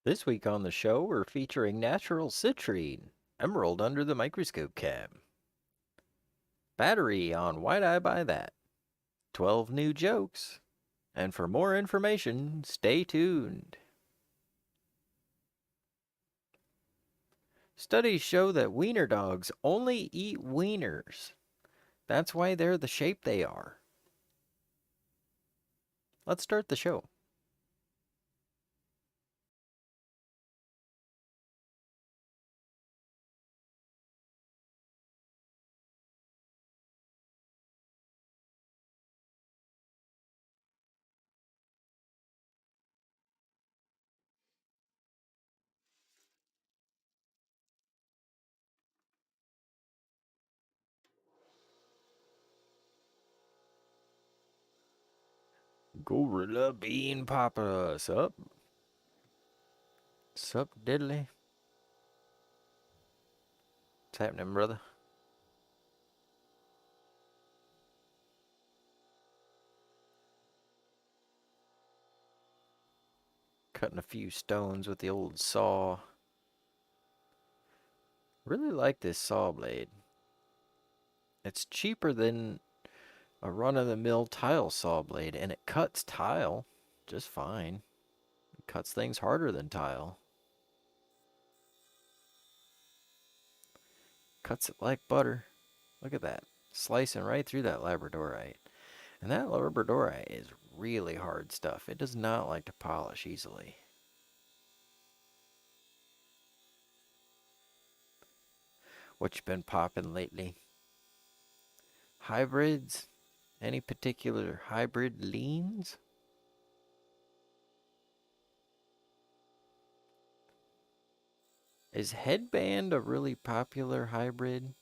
This week on the show, we're featuring natural citrine, emerald under the microscope cap, battery on Why'd I Buy That, 12 new jokes, and for more information, stay tuned. Studies show that wiener dogs only eat wieners. That's why they're the shape they are. Let's start the show. Gorilla Bean Papa, sup? Sup, diddly? What's happening, brother? Cutting a few stones with the old saw. Really like this saw blade. It's cheaper than a run-of-the-mill tile saw blade, and it cuts tile just fine. It cuts things harder than tile. Cuts it like butter. Look at that. Slicing right through that labradorite. And that labradorite is really hard stuff. It does not like to polish easily. What you been popping lately? Hybrids? Any particular hybrid leans? Is headband a really popular hybrid?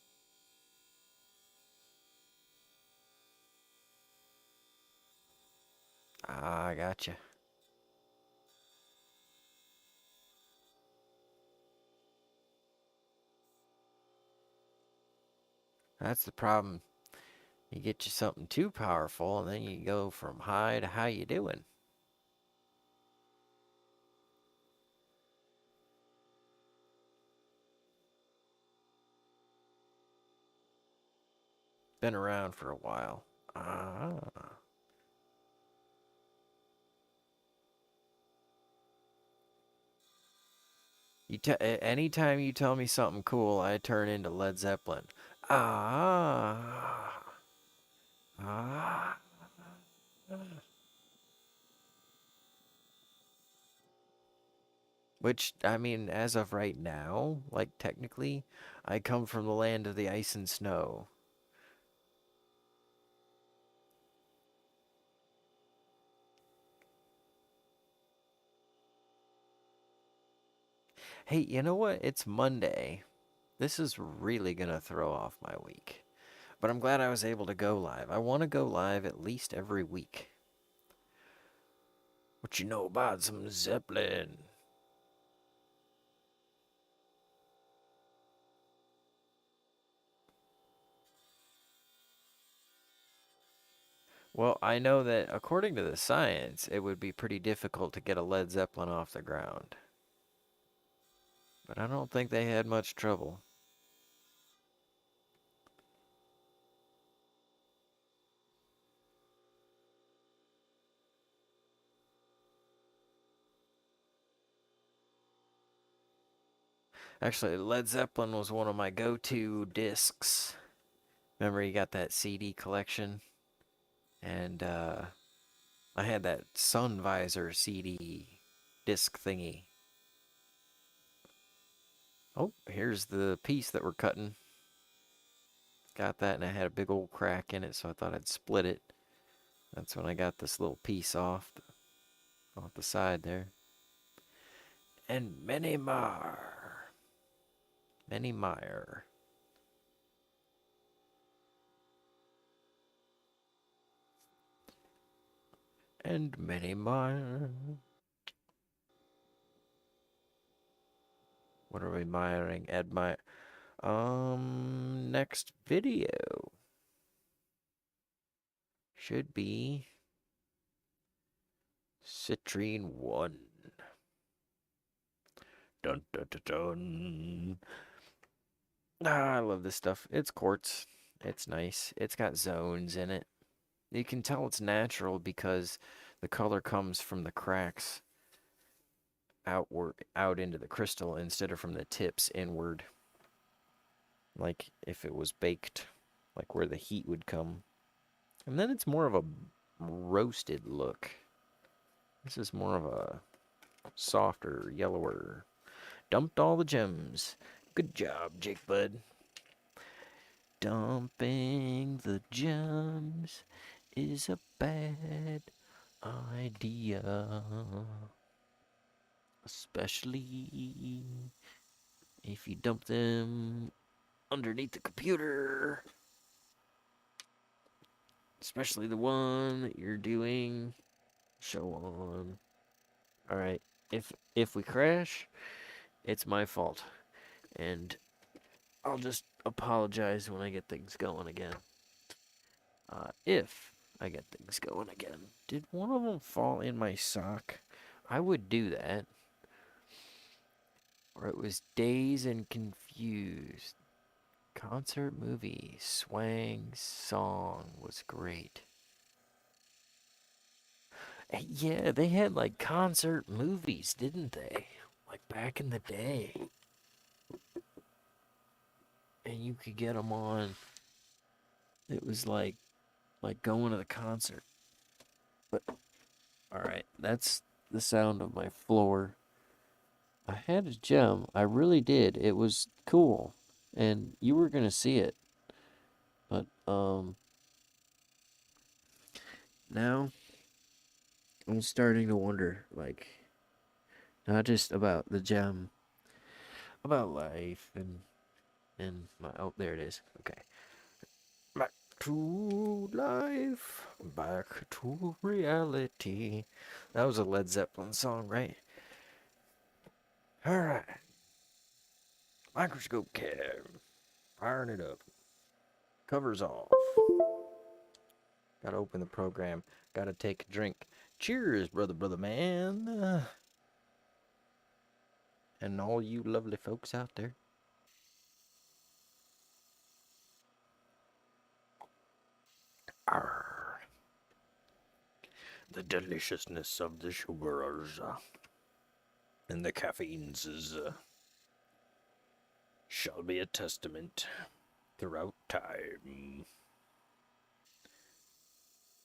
Ah, I gotcha. That's the problem. You get you something too powerful, and then you go from hi to how you doing. Been around for a while. Ah. Anytime you tell me something cool, I turn into Led Zeppelin. Ah. Ah. Which, I mean, as of right now, like technically, I come from the land of the ice and snow. Hey, you know what? It's Monday. This is really gonna throw off my week. But I'm glad I was able to go live. I want to go live at least every week. What you know about some Zeppelin? Well, I know that according to the science, it would be pretty difficult to get a Led Zeppelin off the ground. But I don't think they had much trouble. Actually, Led Zeppelin was one of my go-to discs. Remember, you got that CD collection? And I had that Sun Visor CD disc thingy. Oh, here's the piece that we're cutting. Got that, and I had a big old crack in it, so I thought I'd split it. That's when I got this little piece off the side there. And many more. Many Meyer. And many more. What are we miring? Admire. Next video should be Citrine 1. Dun, dun, dun, dun. Ah, I love this stuff. It's quartz. It's nice. It's got zones in it. You can tell it's natural because the color comes from the cracks out into the crystal instead of from the tips inward. Like if it was baked, like where the heat would come. And then it's more of a roasted look. This is more of a softer, yellower. Dumped all the gems. Good job, Jake Bud. Dumping the gems is a bad idea. Especially if you dump them underneath the computer. Especially the one that you're doing show on. Alright. If we crash, it's my fault. And I'll just apologize when I get things going again. If I get things going again. Did one of them fall in my sock? I would do that. Or it was Dazed and Confused. Concert movie. Swang song was great. Yeah, they had like concert movies, didn't they? Like back in the day. And you could get them on. It was like going to the concert. But all right, that's the sound of my floor. I had a gem. I really did. It was cool. And you were going to see it. But now I'm starting to wonder, like, not just about the gem, about life and my, oh, there it is. Okay. Back to life, back to reality. That was a Led Zeppelin song, right? All right. Microscope cam. Firing it up. Covers off. Gotta open the program. Gotta take a drink. Cheers, brother, man. And all you lovely folks out there. Arr. The deliciousness of the sugars and the caffeines shall be a testament throughout time.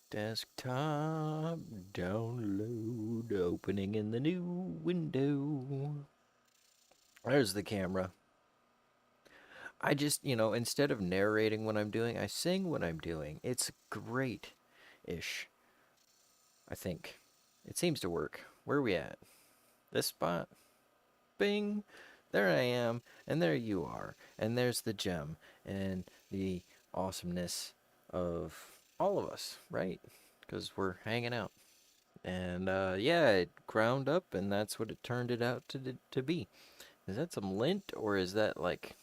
Desktop download opening in the new window. There's the camera. I just, instead of narrating what I'm doing, I sing what I'm doing. It's great-ish, I think. It seems to work. Where are we at? This spot? Bing! There I am, and there you are. And there's the gem, and the awesomeness of all of us, right? Because we're hanging out. And, yeah, it ground up, and that's what it turned it out to be. Is that some lint, or is that, like,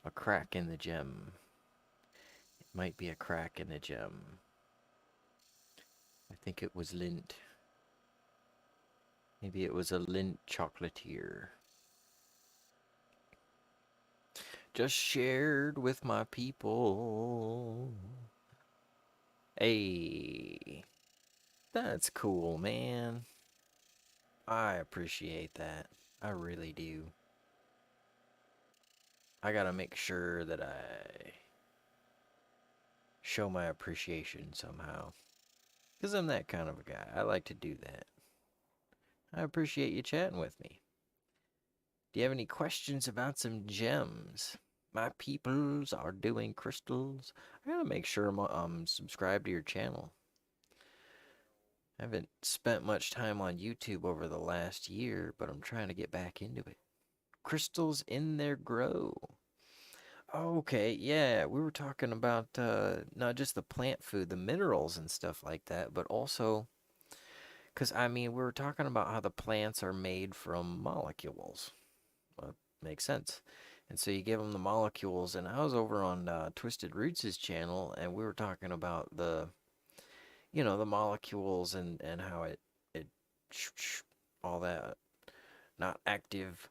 a crack in the gem? It might be a crack in the gem. I think it was lint. Maybe it was a lint chocolatier. Just shared with my people. Hey, that's cool, man. I appreciate that. I really do. I gotta make sure that I show my appreciation somehow. Because I'm that kind of a guy. I like to do that. I appreciate you chatting with me. Do you have any questions about some gems? My peoples are doing crystals. I gotta make sure I'm subscribed to your channel. I haven't spent much time on YouTube over the last year, but I'm trying to get back into it. Crystals in their grow. Okay, yeah, we were talking about not just the plant food, the minerals and stuff like that, but also, because I mean, we were talking about how the plants are made from molecules. Well, makes sense. And so you give them the molecules, and I was over on Twisted Roots' channel, and we were talking about the molecules and how it all that. not active,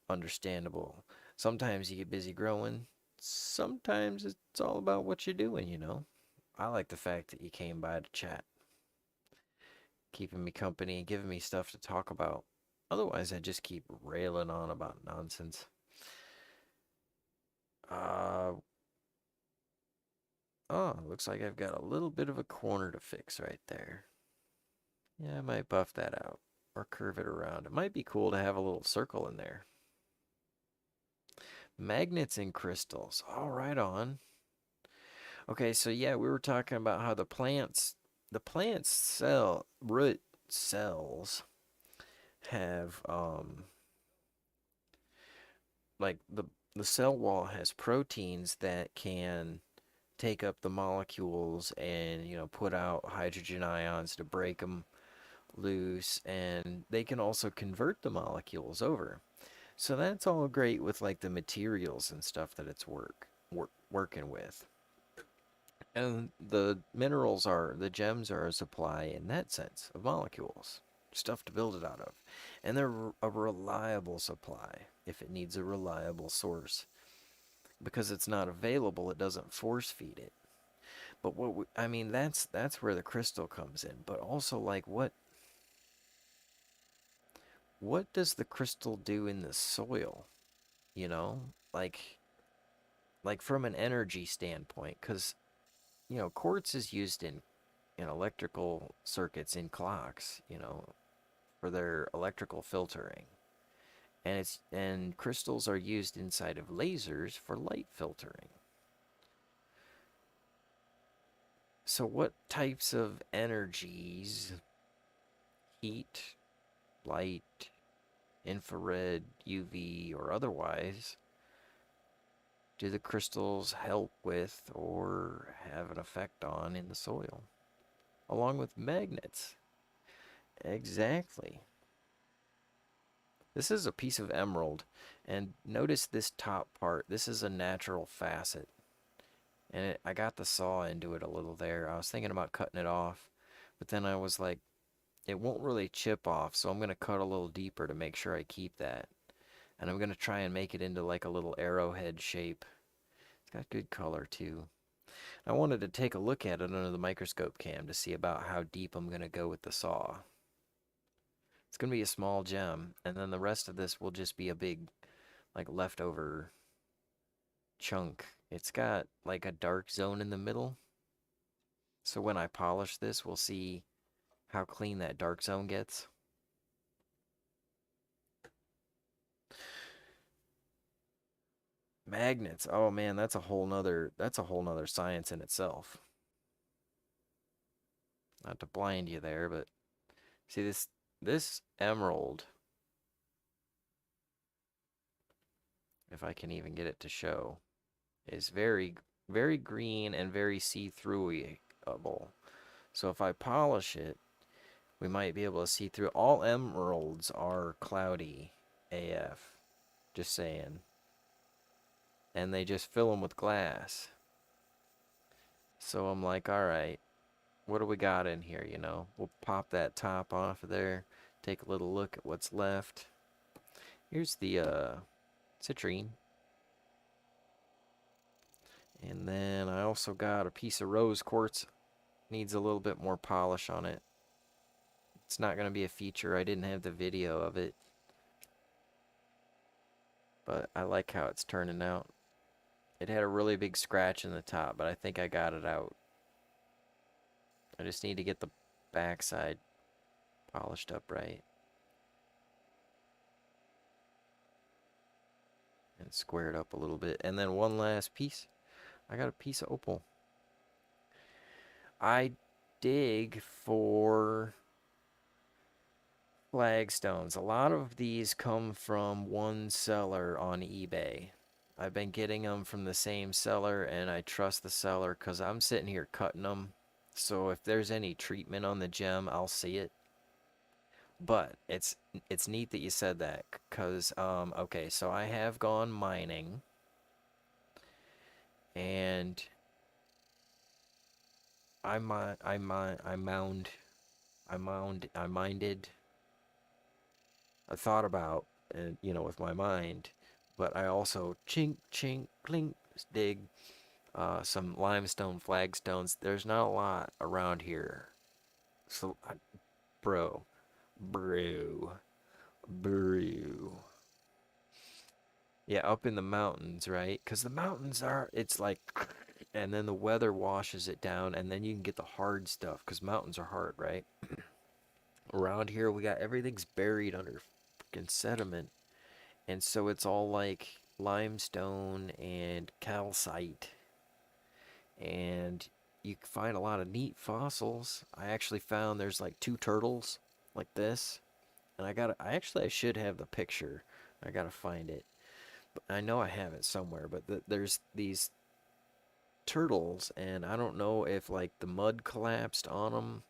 understandable. Sometimes you get busy growing. Sometimes it's all about what you're doing, you know. I like the fact that you came by to chat, keeping me company, giving me stuff to talk about. Otherwise, I just keep railing on about nonsense. Uh, oh, looks like I've got a little bit of a corner to fix right there. Yeah, I might buff that out or curve it around. It might be cool to have a little circle in there. Magnets and crystals. All right on. Okay, so yeah, we were talking about how the plants cell root cells have like the cell wall has proteins that can take up the molecules and put out hydrogen ions to break them loose, and they can also convert the molecules over. So that's all great with like the materials and stuff that it's working with. And the minerals are, the gems are a supply in that sense of molecules, stuff to build it out of. And they're a reliable supply if it needs a reliable source. Because it's not available, it doesn't force feed it. But I mean, that's where the crystal comes in. But also, like, what does the crystal do in the soil? You know, like from an energy standpoint, because quartz is used in electrical circuits in clocks, for their electrical filtering. And crystals are used inside of lasers for light filtering. So what types of energies, heat, light, infrared, UV, or otherwise, do the crystals help with or have an effect on in the soil? Along with magnets. Exactly. This is a piece of emerald, and notice this top part. This is a natural facet, and I got the saw into it a little there. I was thinking about cutting it off, but then I was like, it won't really chip off, so I'm going to cut a little deeper to make sure I keep that. And I'm going to try and make it into like a little arrowhead shape. It's got good color too. I wanted to take a look at it under the microscope cam to see about how deep I'm going to go with the saw. It's going to be a small gem, and then the rest of this will just be a big, like, leftover chunk. It's got like a dark zone in the middle. So when I polish this, we'll see how clean that dark zone gets. Magnets. Oh man, that's a whole nother science in itself. Not to blind you there, but see this emerald, if I can even get it to show, is very very green and very see-throughable. So if I polish it, we might be able to see through. All emeralds are cloudy AF, just saying. And they just fill them with glass. So I'm like, all right, what do we got in here, We'll pop that top off of there, take a little look at what's left. Here's the citrine. And then I also got a piece of rose quartz. Needs a little bit more polish on it. It's not going to be a feature. I didn't have the video of it. But I like how it's turning out. It had a really big scratch in the top, but I think I got it out. I just need to get the backside polished up right. And squared up a little bit. And then one last piece. I got a piece of opal. I dig for flagstones. A lot of these come from one seller on eBay. I've been getting them from the same seller, and I trust the seller because I'm sitting here cutting them. So if there's any treatment on the gem, I'll see it. But it's neat that you said that because okay, so I have gone mining, and I mi I mi I mound I minded I thought about, and with my mind, but I also chink chink clink dig some limestone flagstones. There's not a lot around here, so bro, brew, brew. Yeah, up in the mountains, right? Because the mountains are, it's like, and then the weather washes it down, and then you can get the hard stuff because mountains are hard, right? Around here, we got everything's buried under freaking sediment, and so it's all like limestone and calcite, and you can find a lot of neat fossils. I actually found there's like two turtles like this, and I should have the picture. I gotta find it. I know I have it somewhere, but there's these turtles, and I don't know if like the mud collapsed on them,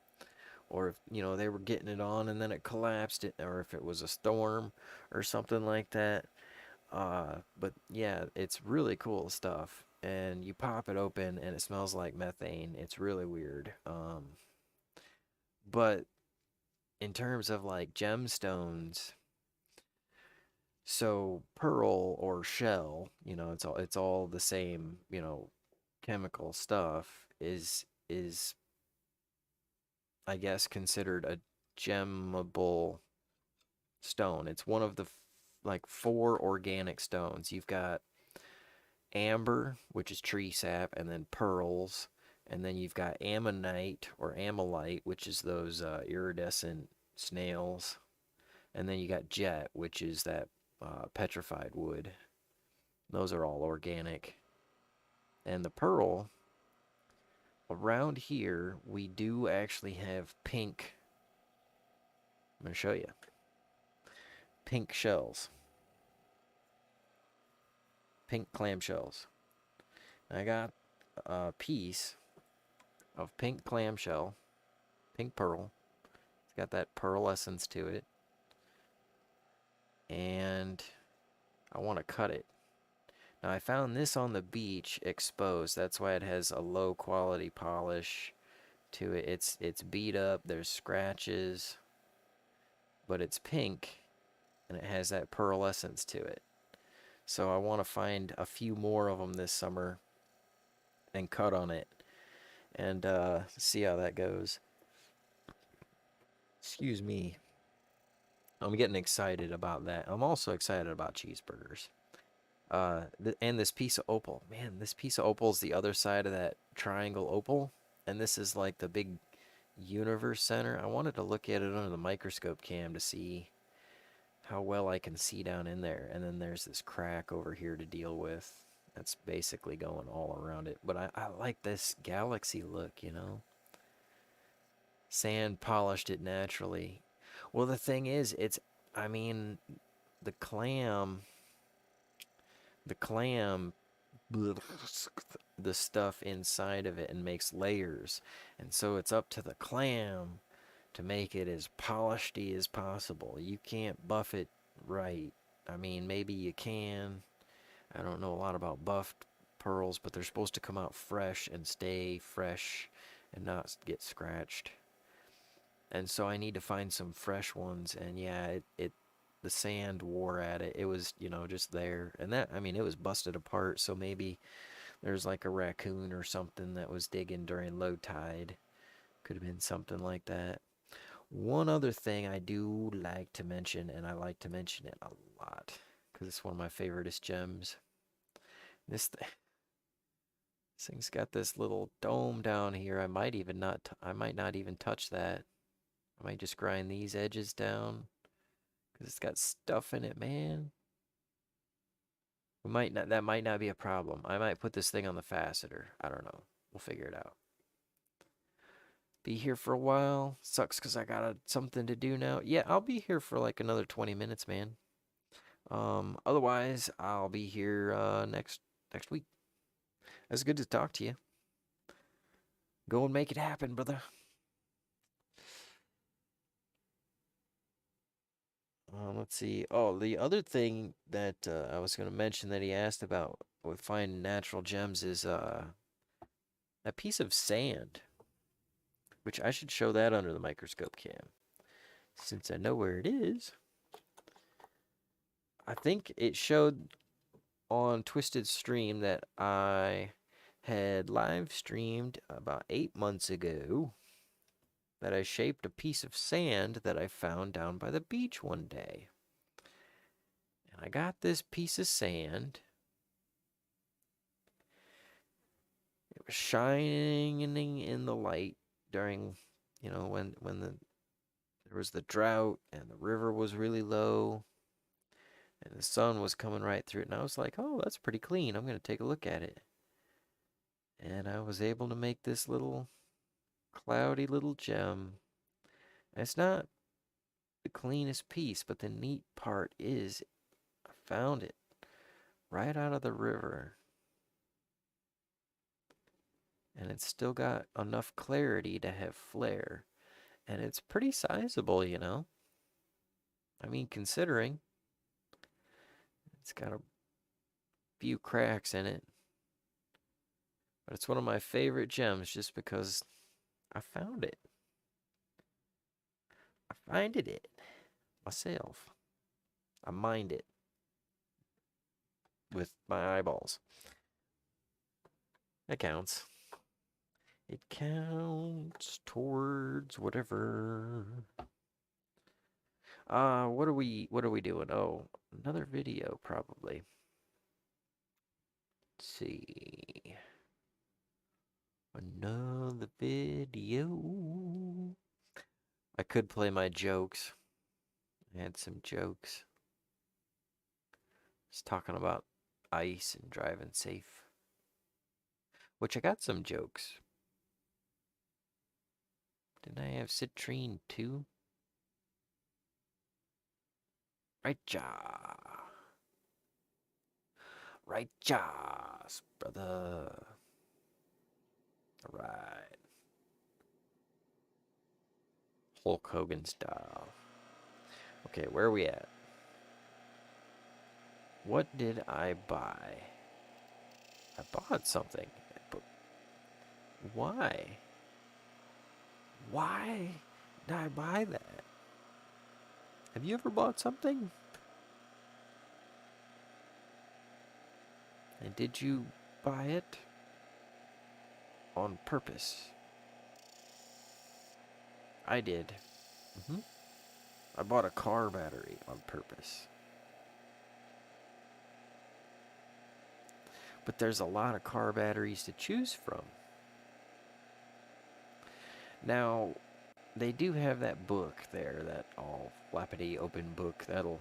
or if they were getting it on and then it collapsed, or if it was a storm or something like that. But yeah, it's really cool stuff, and you pop it open and it smells like methane. It's really weird. But in terms of like gemstones, so pearl or shell, it's all the same, chemical stuff is I guess considered a gemmable stone. It's one of the like four organic stones. You've got amber, which is tree sap, and then pearls, and then you've got ammonite or ammonite, which is those iridescent snails, and then you got jet, which is that petrified wood. Those are all organic. And the pearl, around here, we do actually have pink. I'm going to show you. Pink shells. Pink clamshells. I got a piece of pink clamshell, pink pearl. It's got that pearlescence to it. And I want to cut it. Now I found this on the beach exposed. That's why it has a low quality polish to it. It's beat up, there's scratches, but it's pink and it has that pearlescence to it. So I want to find a few more of them this summer and cut on it and see how that goes. Excuse me. I'm getting excited about that. I'm also excited about cheeseburgers. And this piece of opal. Man, this piece of opal is the other side of that triangle opal. And this is like the big universe center. I wanted to look at it under the microscope cam to see how well I can see down in there. And then there's this crack over here to deal with. That's basically going all around it. But I like this galaxy look. Sand polished it naturally. Well, the thing is, I mean, the clam, the clam, the stuff inside of it and makes layers. And so it's up to the clam to make it as polished-y as possible. You can't buff it right. I mean, maybe you can. I don't know a lot about buffed pearls, but they're supposed to come out fresh and stay fresh and not get scratched. And so I need to find some fresh ones. And yeah, the sand wore at it. It was, just there. And that, I mean, it was busted apart. So maybe there's like a raccoon or something that was digging during low tide. Could have been something like that. One other thing I do like to mention, and I like to mention it a lot because it's one of my favoriteest gems. This thing's got this little dome down here. I might not even touch that. I might just grind these edges down because it's got stuff in it, man. That might not be a problem. I might put this thing on the faceter. I don't know. We'll figure it out. Be here for a while. Sucks because I got something to do now. Yeah, I'll be here for like another 20 minutes, man. Otherwise, I'll be here next week. It's good to talk to you. Go and make it happen, brother. Let's see. Oh, the other thing that I was going to mention that he asked about with finding natural gems is a piece of sand, which I should show that under the microscope cam, since I know where it is. I think it showed on Twisted Stream that I had live streamed about 8 months ago that I shaped a piece of sand that I found down by the beach one day. And I got this piece of sand. It was shining in the light during, when there was the drought and the river was really low and the sun was coming right through it. And I was like, oh, that's pretty clean. I'm going to take a look at it. And I was able to make this little cloudy little gem. And it's not the cleanest piece, but the neat part is I found it right out of the river. And it's still got enough clarity to have flare. And it's pretty sizable, I mean, considering it's got a few cracks in it. But it's one of my favorite gems just because I found it. I finded it myself. I mined it with my eyeballs. That counts. It counts towards whatever. What are we doing? Oh, another video probably. Let's see. Another video. I could play my jokes. I had some jokes. Just talking about ice and driving safe. Which I got some jokes. Didn't I have Citrine too? Right jaw. Right jaws, brother. Alright. Hulk Hogan style. Okay, where are we at? What did I buy? I bought something. But why? Why did I buy that? Have you ever bought something? And did you buy it on purpose? I did. I bought a car battery on purpose. But there's a lot of car batteries to choose from. Now, they do have that book there, that all flappity open book that'll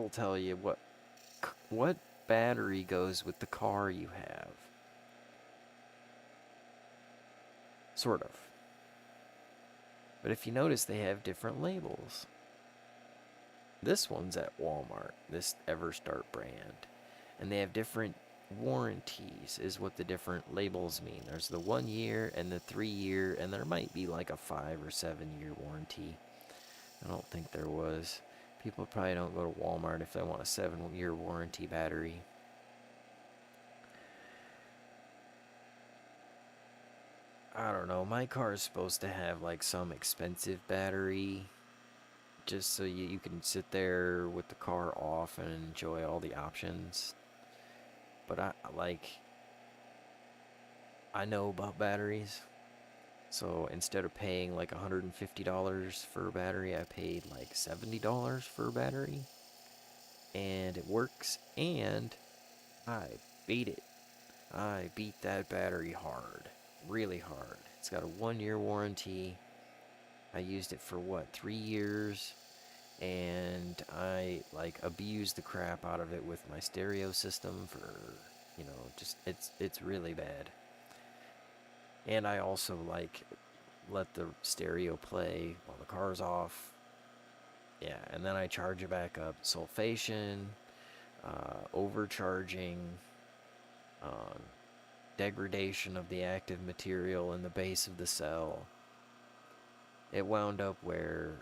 tell you what battery goes with the car you have. Sort of. But if you notice, they have different labels. This one's at Walmart, this Everstart brand. And they have different warranties, is what the different labels mean. There's the 1 year and the 3 year, and there might be like a 5 or 7 year warranty. I don't think there was. People probably don't go to Walmart if they want a 7-year warranty battery. I don't know. My car is supposed to have like some expensive battery just so you can sit there with the car off and enjoy all the options. But I know about batteries. So instead of paying like $150 for a battery, I paid like $70 for a battery. And it works, and I beat it. I beat that battery hard. Really hard. It's got a 1-year warranty. I used it for 3 years, and I abused the crap out of it with my stereo system for, just it's really bad. And I also let the stereo play while the car's off. Yeah, and then I charge it back up. Sulfation, overcharging, degradation of the active material in the base of the cell. It wound up where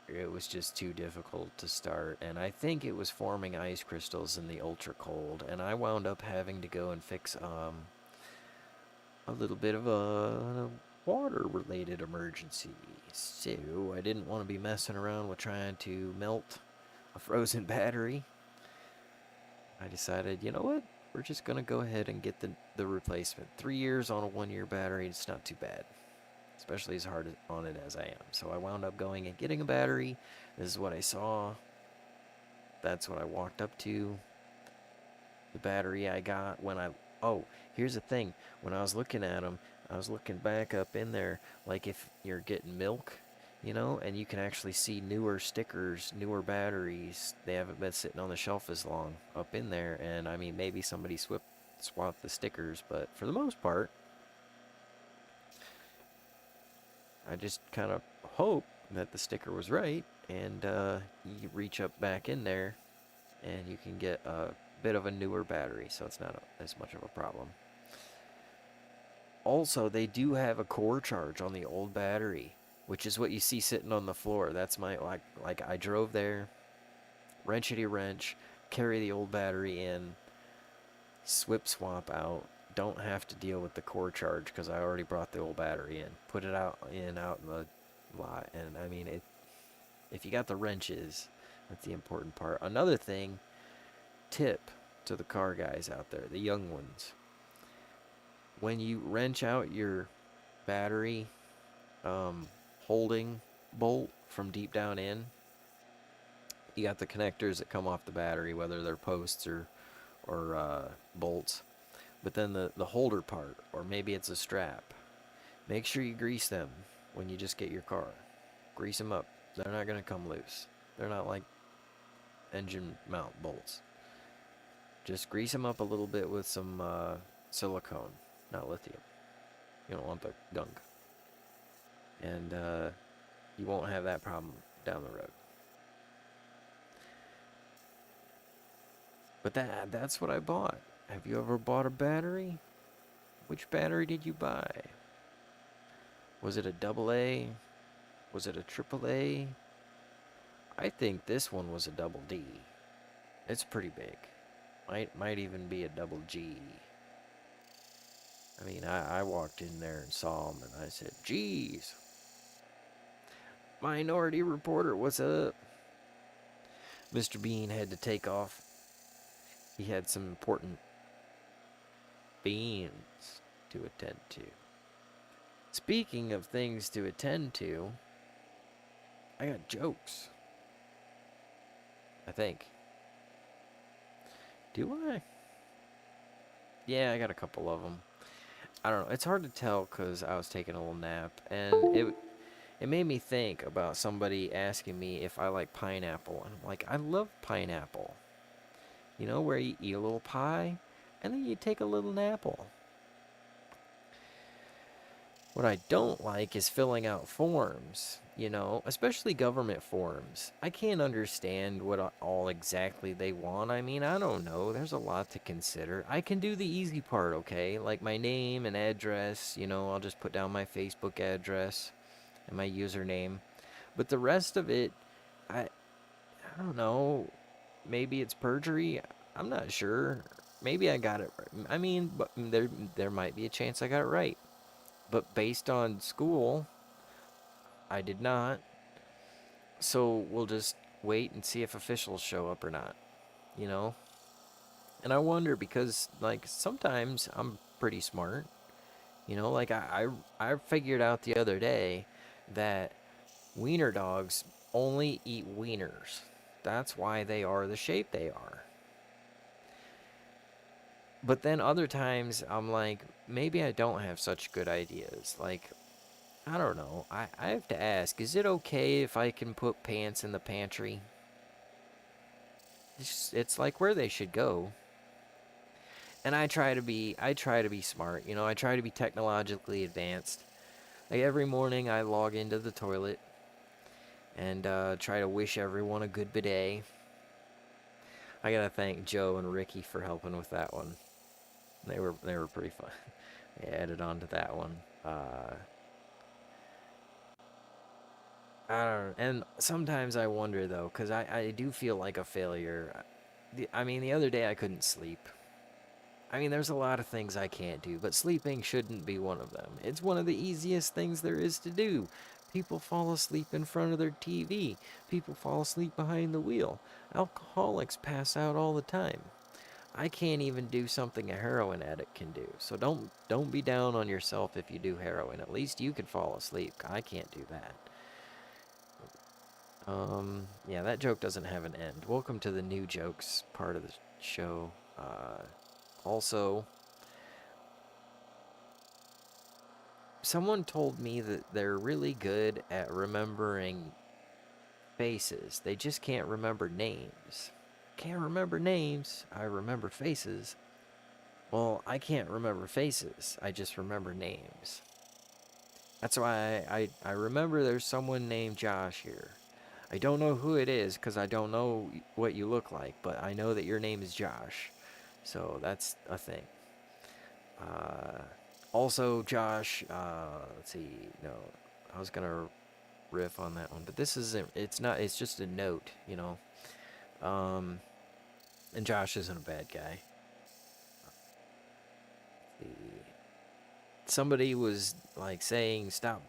it was just too difficult to start, and I think it was forming ice crystals in the ultra cold, and I wound up having to go and fix a little bit of a water related emergency. So I didn't want to be messing around with trying to melt a frozen battery, I decided, you know what? We're just going to go ahead and get the replacement. 3 years on a 1 year battery, it's not too bad, especially as hard on it as I am. So I wound up going and getting a battery. This is what I saw. That's what I walked up to. The battery I got when I. Oh, here's the thing. When I was looking at them, I was looking back up in there, like if you're getting milk, and you can actually see newer stickers, newer batteries. They haven't been sitting on the shelf as long up in there. And I mean, maybe somebody swapped the stickers, but for the most part, I just kind of hope that the sticker was right. And you reach up back in there and you can get a bit of a newer battery, so it's not as much of a problem. Also, they do have a core charge on the old battery, which is what you see sitting on the floor. That's my like I drove there, wrenchity wrench, carry the old battery in, swap out. Don't have to deal with the core charge because I already brought the old battery in. Put it out in the lot, and I mean it. If you got the wrenches, that's the important part. Another thing, tip to the car guys out there, the young ones. When you wrench out your battery holding bolt from deep down in, you got the connectors that come off the battery, whether they're posts or bolts. But then the holder part, or maybe it's a strap, make sure you grease them when you just get your car. Grease them up. They're not going to come loose. They're not like engine mount bolts. Just grease them up a little bit with some silicone, not lithium. You don't want the gunk. And you won't have that problem down the road. But that's what I bought. Have you ever bought a battery? Which battery did you buy? Was it a double A? Was it a triple A? I think this one was a double D. It's pretty big. Might even be a double G. I mean, I walked in there and saw them, and I said, geez. Minority Reporter, what's up? Mr. Bean had to take off. He had some important beans to attend to. Speaking of things to attend to, I got jokes. I think. Do I? Yeah, I got a couple of them. I don't know. It's hard to tell because I was taking a little nap, and it made me think about somebody asking me if I like pineapple, and I'm like, I love pineapple. You know, where you eat a little pie, and then you take a little apple. What I don't like is filling out forms, especially government forms. I can't understand what all exactly they want. I mean, I don't know. There's a lot to consider. I can do the easy part, okay? Like my name and address, I'll just put down my Facebook address and my username. But the rest of it, I don't know. Maybe it's perjury. I'm not sure. Maybe I got it right. I mean, but there might be a chance I got it right. But based on school, I did not. So we'll just wait and see if officials show up or not, you know? And I wonder because, like, sometimes I'm pretty smart. Like I figured out the other day that wiener dogs only eat wieners. That's why they are the shape they are. But then other times I'm like, maybe I don't have such good ideas. Like, I don't know. I have to ask, is it okay if I can put pants in the pantry? It's like where they should go. And I try to be smart, I try to be technologically advanced. Like every morning I log into the toilet and try to wish everyone a good bidet. I gotta thank Joe and Ricky for helping with that one. They were pretty fun. They added on to that one. I don't know. And sometimes I wonder though, because I do feel like a failure. I mean, the other day I couldn't sleep. I mean, there's a lot of things I can't do, but sleeping shouldn't be one of them. It's one of the easiest things there is to do. People fall asleep in front of their TV. People fall asleep behind the wheel. Alcoholics pass out all the time. I can't even do something a heroin addict can do. So don't be down on yourself if you do heroin. At least you could fall asleep. I can't do that. Yeah, that joke doesn't have an end. Welcome to the new jokes part of the show. Also, someone told me that they're really good at remembering faces. They just can't remember names. Can't remember names. I remember faces. Well, I can't remember faces. I just remember names. That's why I remember there's someone named Josh here. I don't know who it is because I don't know what you look like, but I know that your name is Josh. So that's a thing. Uh, Also, Josh, let's see. No, I was going to riff on that one, but this isn't, it's not, it's just a note, you know. Um, and Josh isn't a bad guy. Somebody was like saying, stop,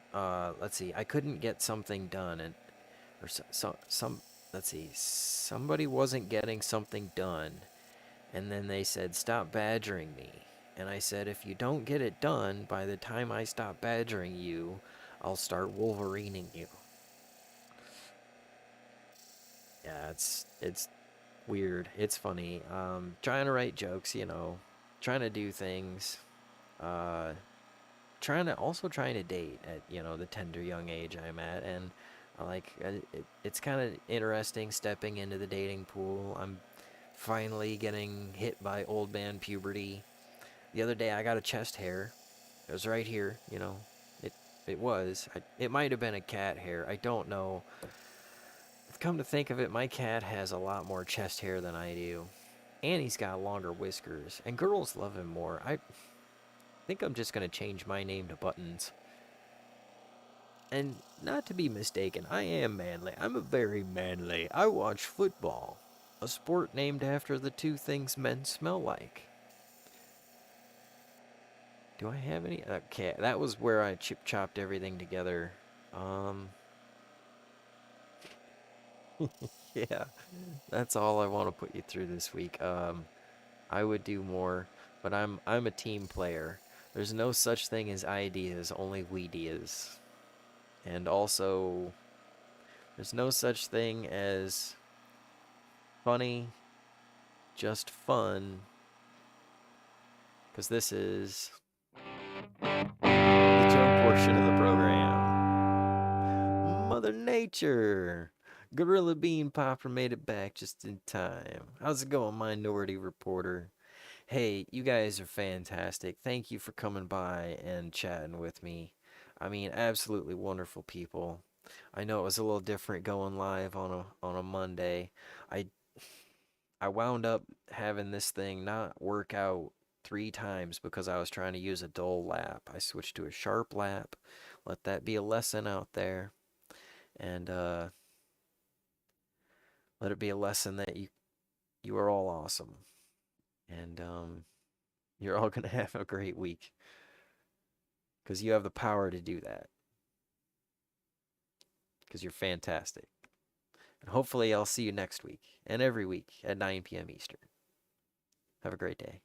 let's see, I couldn't get something done, and, or let's see, somebody wasn't getting something done, and then they said, stop badgering me. And I said, if you don't get it done by the time I stop badgering you, I'll start Wolverining you. Yeah, it's weird. It's funny. Trying to write jokes, you know, trying to do things. Uh, trying to date at the tender young age I'm at, and it's kind of interesting stepping into the dating pool. I'm finally getting hit by old man puberty. The other day I got a chest hair. It was right here, you know. It it was. It might have been a cat hair. I don't know. Come to think of it, my cat has a lot more chest hair than I do. And he's got longer whiskers. And girls love him more. I think I'm just going to change my name to Buttons. And not to be mistaken, I am manly. I'm a very manly. I watch football. A sport named after the two things men smell like. Do I have any? Okay, that was where I chopped everything together. Um, yeah, that's all I want to put you through this week. I would do more, but I'm a team player. There's no such thing as ideas, only we ideas. And also, there's no such thing as funny, just fun, because this is the joke portion of the program. Mother Nature! Gorilla Bean Popper made it back just in time. How's it going, Minority Reporter? Hey, you guys are fantastic. Thank you for coming by and chatting with me. I mean, absolutely wonderful people. I know it was a little different going live on a Monday. I I wound up having this thing not work out 3 times because I was trying to use a dull lap. I switched to a sharp lap. Let that be a lesson out there, and let it be a lesson that you are all awesome, and you're all gonna have a great week because you have the power to do that because you're fantastic. And hopefully, I'll see you next week and every week at 9 p.m. Eastern. Have a great day.